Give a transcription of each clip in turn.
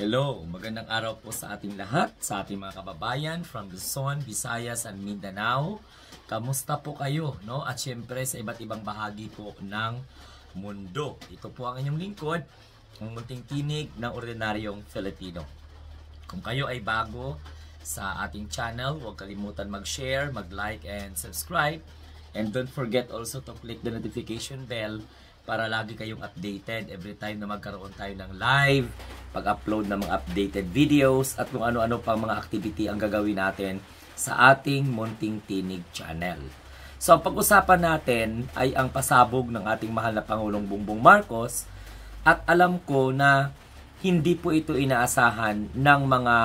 Hello, magandang araw po sa ating lahat, sa ating mga kababayan from Luzon, Visayas, and Mindanao. Kamusta po kayo, no? At syempre sa iba't ibang bahagi po ng mundo. Ito po ang inyong lingkod, ang munting tinig ng ordinaryong Filipino. Kung kayo ay bago sa ating channel, huwag kalimutan mag-share, mag-like, and subscribe. And don't forget also to click the notification bell para lagi kayong updated every time na magkaroon tayo ng live, pag-upload ng mga updated videos, at kung ano-ano pang mga activity ang gagawin natin sa ating Munting Tinig channel. So, ang pag-usapan natin ay ang pasabog ng ating mahal na Pangulong Bongbong Marcos, at alam ko na hindi po ito inaasahan ng mga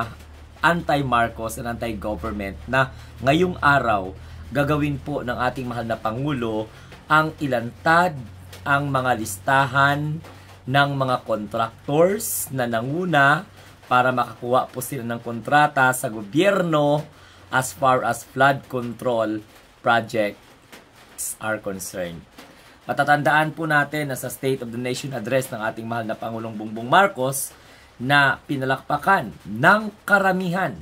anti-Marcos and anti-government na ngayong araw gagawin po ng ating mahal na Pangulo ang ilantad ang mga listahan ng mga contractors na nanguna para makakuha po sila ng kontrata sa gobyerno as far as flood control projects are concerned. Matatandaan po natin na sa State of the Nation Address ng ating mahal na Pangulong Bongbong Marcos na pinalakpakan ng karamihan,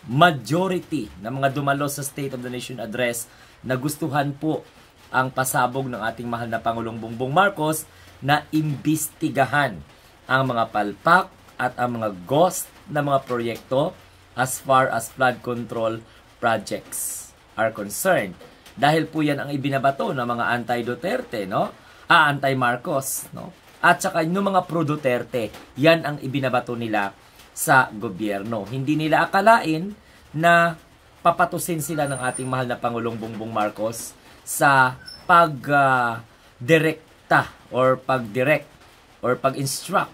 majority ng mga dumalo sa State of the Nation Address na gustuhan po ang pasabog ng ating mahal na Pangulong Bongbong Marcos na imbestigahan ang mga palpak at ang mga ghost na mga proyekto as far as flood control projects are concerned. Dahil po yan ang ibinabato ng mga anti-Duterte, no? Anti-Marcos, no? At saka yung mga pro-Duterte, yan ang ibinabato nila sa gobyerno. Hindi nila akalain na papatusin sila ng ating mahal na Pangulong Bongbong Marcos sa pag-direkta or pag-direct or pag-instruct,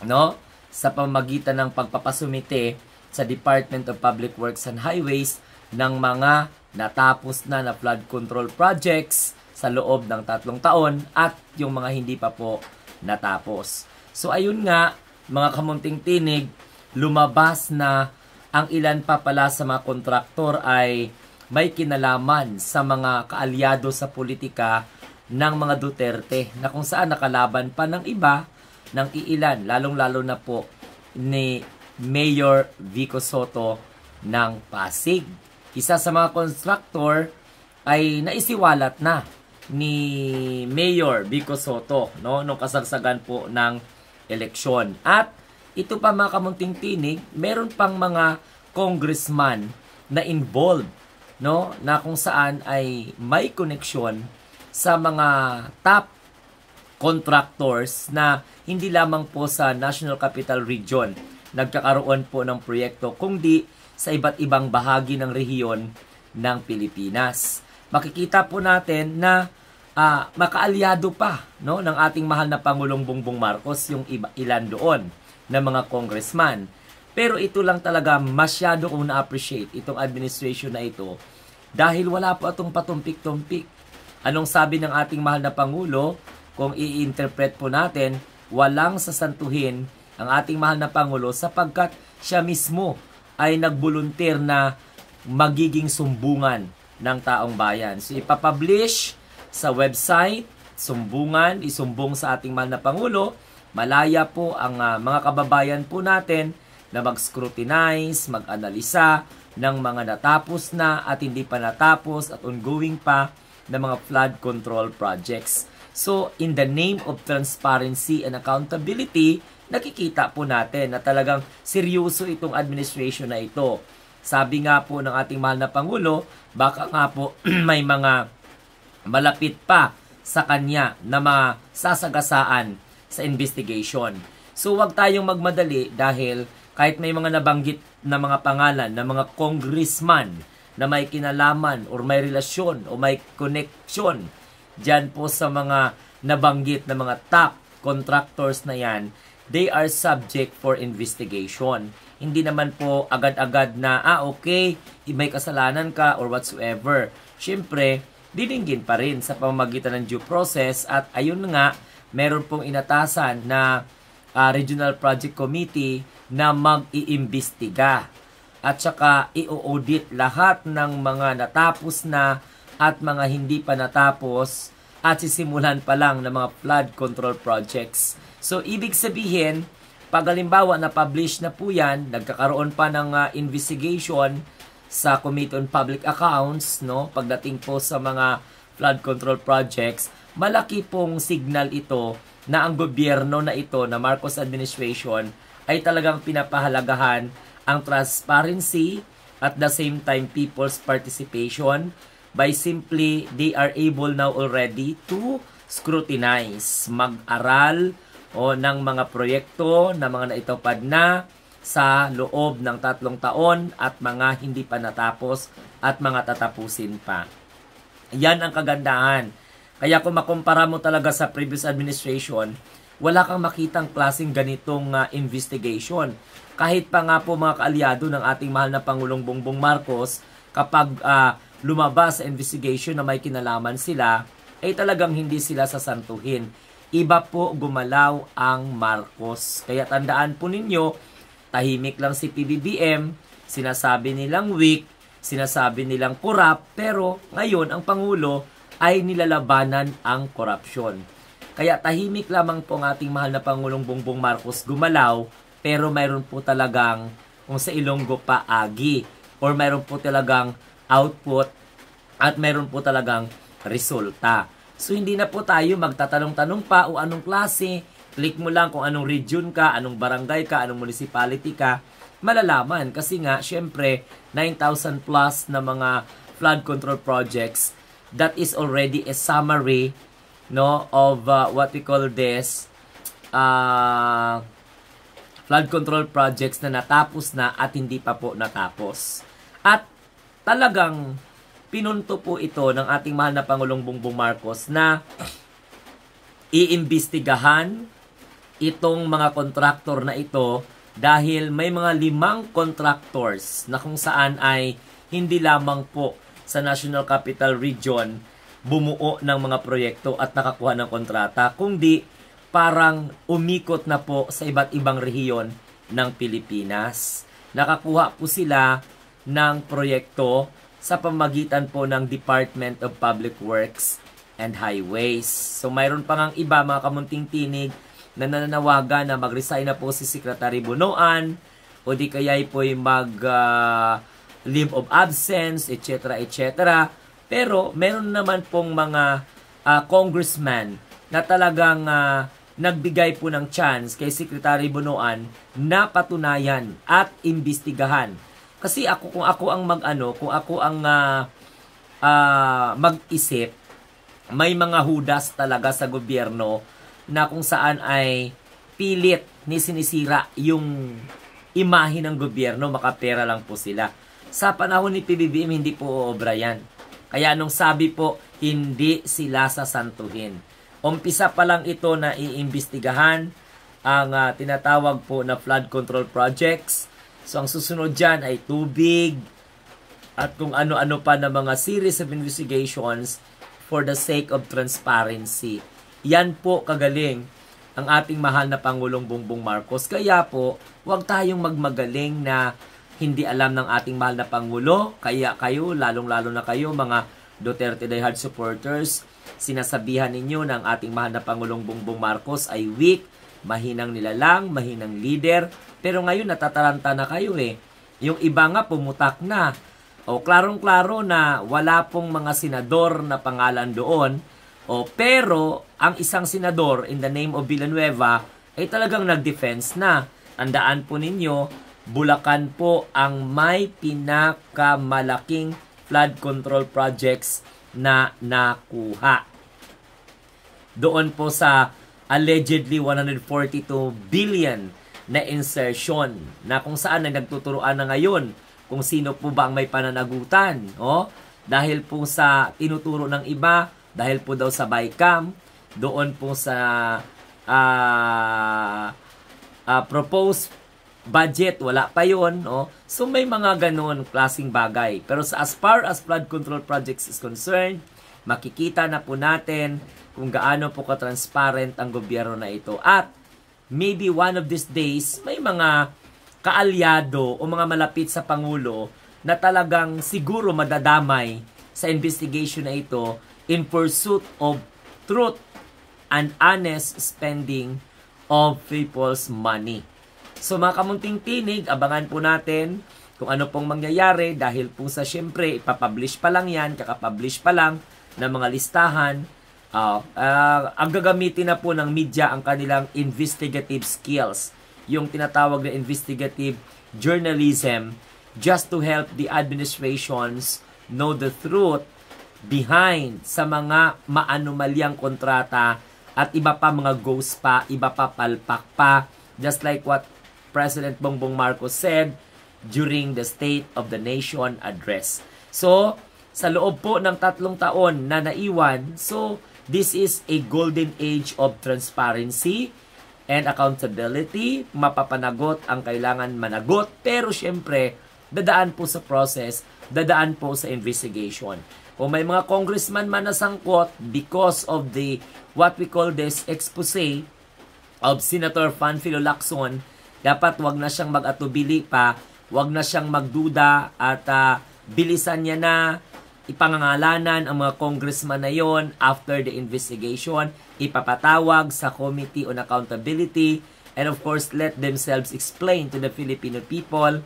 no, sa pamamagitan ng pagpapasumite sa Department of Public Works and Highways ng mga natapos na flood control projects sa loob ng 3 taon at yung mga hindi pa po natapos. So ayun nga, mga kamunting tinig, lumabas na ang ilan pa pala sa mga kontraktor ay may kinalaman sa mga kaalyado sa politika ng mga Duterte na kung saan nakalaban pa ng iba, ng iilan, lalong-lalo na po ni Mayor Vico Sotto ng Pasig. Isa sa mga kontraktor ay naisiwalat na ni Mayor Vico Sotto, no, nung kasagsagan po ng eleksyon. At ito pa mga kamunting tinig, meron pang mga congressman na involved, no, na kung saan ay may koneksyon sa mga top contractors na hindi lamang po sa National Capital Region nagkakaroon po ng proyekto, kundi sa iba't ibang bahagi ng rehiyon ng Pilipinas. Makikita po natin na makaalyado pa, no, ng ating mahal na Pangulong Bongbong Marcos yung ilan doon na mga congressman. Pero ito lang talaga masyado kong na-appreciate itong administration na ito dahil wala po itong patumpik-tumpik. Anong sabi ng ating mahal na Pangulo? Kung i-interpret po natin, walang sasantuhin ang ating mahal na Pangulo sapagkat siya mismo ay nagbolunteer na magiging sumbungan ng taong bayan. So ipapublish sa website, sumbungan, isumbong sa ating mahal na Pangulo, malaya po ang mga kababayan po natin na mag-scrutinize, mag-analisa ng mga natapos na at hindi pa natapos at ongoing pa na mga flood control projects. So, in the name of transparency and accountability, nakikita po natin na talagang seryoso itong administration na ito. Sabi nga po ng ating mahal na Pangulo, baka nga po may mga malapit pa sa kanya na masasagasaan sa investigation. So, wag tayong magmadali dahil kahit may mga nabanggit na mga pangalan ng mga congressman na may kinalaman or may relasyon o may connection dyan po sa mga nabanggit na mga top contractors na yan, they are subject for investigation. Hindi naman po agad-agad na, okay, may kasalanan ka or whatsoever. Siyempre, dininggin pa rin sa pamamagitan ng due process at ayun nga, meron pong inatasan na Regional Project Committee na mag-iimbestiga at saka i-audit lahat ng mga natapos na at mga hindi pa natapos at sisimulan pa lang ng mga flood control projects. So, ibig sabihin, Pag halimbawa na-publish na po yan, nagkakaroon pa ng investigation sa Committee on Public Accounts, no, pagdating po sa mga flood control projects, malaki pong signal ito na ang gobyerno na ito, na Marcos administration, ay talagang pinapahalagahan ang transparency at the same time people's participation by simply they are able now already to scrutinize, mag-aral o ng mga proyekto na mga naitupad na sa loob ng 3 taon at mga hindi pa natapos at mga tatapusin pa. Yan ang kagandahan. Kaya kung makumpara mo talaga sa previous administration, wala kang makitang klaseng ganitong investigation. Kahit pa nga po mga kaalyado ng ating mahal na Pangulong Bongbong Marcos, kapag lumabas sa investigation na may kinalaman sila, ay talagang hindi sila sasantuhin. Iba po gumalaw ang Marcos. Kaya tandaan po ninyo, tahimik lang si PBBM, sinasabi nilang weak, sinasabi nilang corrupt, pero ngayon ang Pangulo ay nilalabanan ang korupsyon. Kaya tahimik lamang po ang ating mahal na Pangulong Bongbong Marcos gumalaw, pero mayroon po talagang, kung sa Ilonggo pa, agi, or mayroon po talagang output, at mayroon po talagang resulta. So hindi na po tayo magtatanong-tanong pa o anong klase. Click mo lang kung anong region ka, anong barangay ka, anong municipality ka, malalaman. Kasi nga, syempre, 9,000 plus na mga flood control projects, that is already a summary, no, of what we call this, flood control projects na natapos na at hindi pa po natapos. At talagang pinunto po ito ng ating mahal na Pangulong Bongbong Marcos na iimbestigahan itong mga kontraktor na ito dahil may mga 5 contractors na kung saan ay hindi lamang po sa National Capital Region bumuo ng mga proyekto at nakakuha ng kontrata, kundi parang umikot na po sa iba't ibang rehiyon ng Pilipinas. Nakakuha po sila ng proyekto sa pamagitan po ng Department of Public Works and Highways. So mayroon pa ngang iba, mga kamunting tinig, na nananawagan na mag-resign na po si Secretary Bunoan o di kaya po mag-leave of absence, etc. etc. Pero meron naman pong mga congressman na talagang nagbigay po ng chance kay Secretary Bunoan na patunayan at imbestigahan. Kasi kung ako ang mag-isip, may mga hudas talaga sa gobyerno na kung saan ay pilit ni sinisira yung imahe ng gobyerno, makapera lang po sila. Sa panahon ni PBBM, hindi po uobra yan. Kaya nung sabi po, hindi sila sasantuhin. Umpisa pa lang ito na iimbestigahan ang tinatawag po na flood control projects. So ang susunod dyan ay tubig at kung ano-ano pa na mga series of investigations for the sake of transparency. Yan po kagaling ang ating mahal na Pangulong Bongbong Marcos. Kaya po, huwag tayong magmagaling na hindi alam ng ating mahal na Pangulo. Kaya kayo, lalong-lalo na kayo, mga Duterte diehard supporters, sinasabihan ninyo ng ating mahal na Pangulong Bongbong Marcos ay weak, mahinang nilalang, mahinang leader. Pero ngayon, natataranta na kayo eh. Yung iba nga, pumutak na. O klarong-klaro na wala pong mga senador na pangalan doon. Pero ang isang senador in the name of Villanueva ay talagang nag-defense na. Tandaan po ninyo, Bulacan po ang may pinakamalaking flood control projects na nakuha. Doon po sa allegedly 142 billion na insertion na kung saan na nagtuturuan na ngayon kung sino po ba ang may pananagutan. Dahil po sa tinuturo ng iba, dahil po daw sa BICAM, doon po sa proposed budget, wala pa yun. So may mga ganun klaseng bagay. Pero as far as flood control projects is concerned, makikita na po natin kung gaano po ka-transparent ang gobyerno na ito. At maybe one of these days, may mga kaalyado o mga malapit sa Pangulo na talagang siguro madadamay sa investigation na ito in pursuit of truth and honest spending of people's money. So mga kamunting tinig, abangan po natin kung ano pong mangyayari dahil po sa syempre, ipapublish pa lang yan, kakapublish pa lang ng mga listahan. Ang gagamitin na po ng media ang kanilang investigative skills, yung tinatawag na investigative journalism, just to help the administrations know the truth behind sa mga maanomalyang kontrata at iba pa mga ghost pa, iba pa palpak pa, just like what President Bongbong Marcos said during the State of the Nation address. So, sa loob po ng 3 taon na naiwan, so this is a golden age of transparency and accountability. Mapapanagot ang kailangan managot, pero syempre, dadaan po sa process, dadaan po sa investigation. Kung may mga congressman man nasangkot because of the what we call this expose of Senator Panfilo Lacson, dapat wag na siyang mag-atubili pa, wag na siyang magduda at bilisan niya na ipangangalanan ang mga congressman na yon after the investigation, ipapatawag sa Committee on Accountability, and of course, let themselves explain to the Filipino people,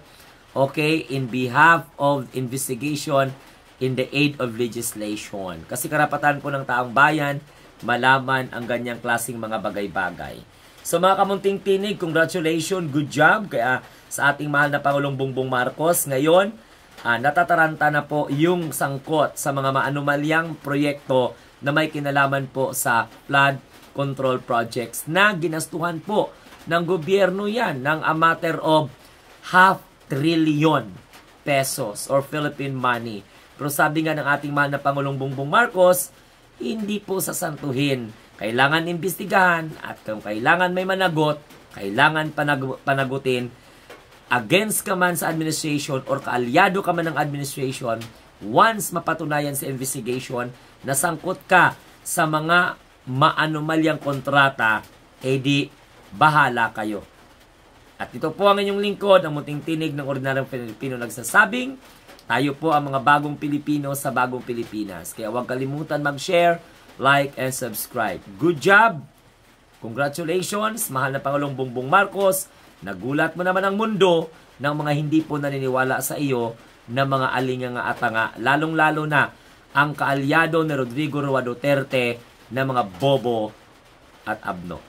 okay, in behalf of investigation in the aid of legislation. Kasi karapatan po ng taong bayan, malaman ang ganyang klaseng mga bagay-bagay. So mga kamunting tinig, congratulations, good job kaya sa ating mahal na Pangulong Bongbong Marcos. Ngayon, natataranta na po yung sangkot sa mga maanumalyang proyekto na may kinalaman po sa flood control projects na ginastuhan po ng gobyerno yan ng a matter of 500 billion pesos or Philippine money. Pero sabi nga ng ating mahal na Pangulong Bongbong Marcos, hindi po sasantuhin. Kailangan imbestigahan at kung kailangan may managot, kailangan panagutin. Against ka man sa administration or kaalyado ka man ng administration, once mapatunayan sa investigation na sangkot ka sa mga maanomalyang kontrata, edi bahala kayo. At ito po ang inyong lingkod, ang muting tinig ng ordinaryong Pilipino nagsasabing, tayo po ang mga bagong Pilipino sa bagong Pilipinas. Kaya huwag kalimutan mag-share, like, and subscribe. Good job! Congratulations, mahal na Pangulong Bongbong Marcos. Nagulat mo naman ang mundo ng mga hindi po naniniwala sa iyo na mga alinganga at tanga. Lalong-lalo na ang kaalyado ni Rodrigo Roa Duterte na mga bobo at abno.